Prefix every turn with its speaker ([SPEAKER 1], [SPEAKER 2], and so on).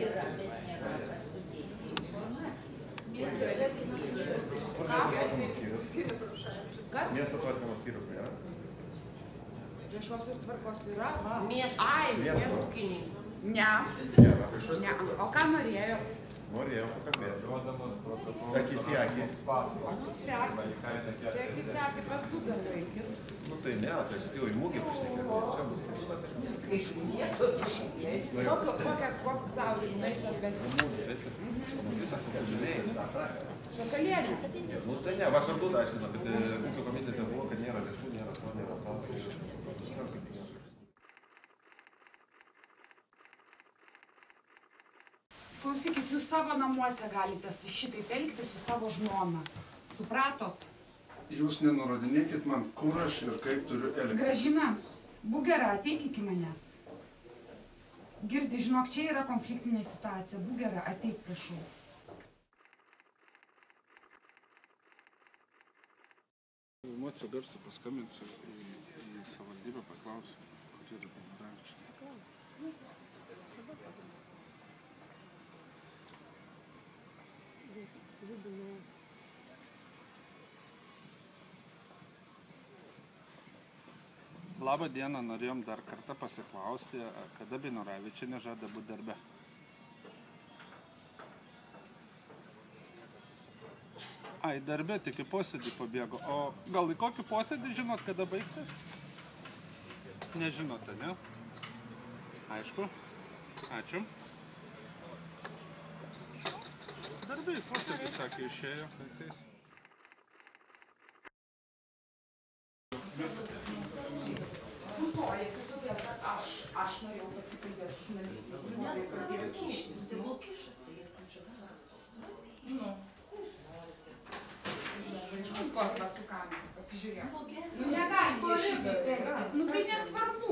[SPEAKER 1] yra, bet nėra kas sudėti informaciją.
[SPEAKER 2] Miesto tvarkymo skyrius nėra?
[SPEAKER 3] Viešosios tvarkos yra, va.
[SPEAKER 1] Ai, miestukininkų.
[SPEAKER 3] Ne. O ką norėjo?
[SPEAKER 2] Norėjau pakalbėti. Akis į akį.
[SPEAKER 3] Akis į akį pas Bugarą.
[SPEAKER 2] Nu tai ne, tai aš jau į mūgį pašnekėsiu.
[SPEAKER 3] Kokį klausimą nueisiu atvesti?
[SPEAKER 2] Visas supažinėjai.
[SPEAKER 3] Šakalėlį.
[SPEAKER 2] Nu tai ne, aš apdūdą aiškinu, kad ūkio komitete buvo, kad nėra lėšų, nėra to, nėra to.
[SPEAKER 3] Klausykit, jūs savo namuose galite šitaip elgtis su savo žmona. Supratot?
[SPEAKER 4] Jūs nenurodinėkit man, kur aš ir kaip turiu elgtis.
[SPEAKER 3] Gražina, būk gera, ateik iki manęs. Girdi, žinok, čia yra konfliktinė situacija. Būk gera, ateik, prašau.
[SPEAKER 4] Emocijų garsų paskambinsiu į savivaldybę, paklausiu, kur yra Bendravičius. Labą dieną, norėjom dar kartą pasiklausti, kada Beinoravičienė žada būti darbe. Ai, darbe tik į posėdį pabėgo. O gal į kokį posėdį žinot, kada baigsis? Nežinote, ne? Aišku. Ačiū. Darbe į posėdį, sakė, išėjo.
[SPEAKER 3] Putojasi todėl, kad aš norėjau pasikalbėti su žurnalistais. Nes pradėjau kištis.
[SPEAKER 1] Tai buvo kišas, tai ir tu čia daras tos. Nu.
[SPEAKER 3] Iš paskos va su kamera, pasižiūrėjau. Nu negali jie šitaip elgtis. Nu tai nesvarbu.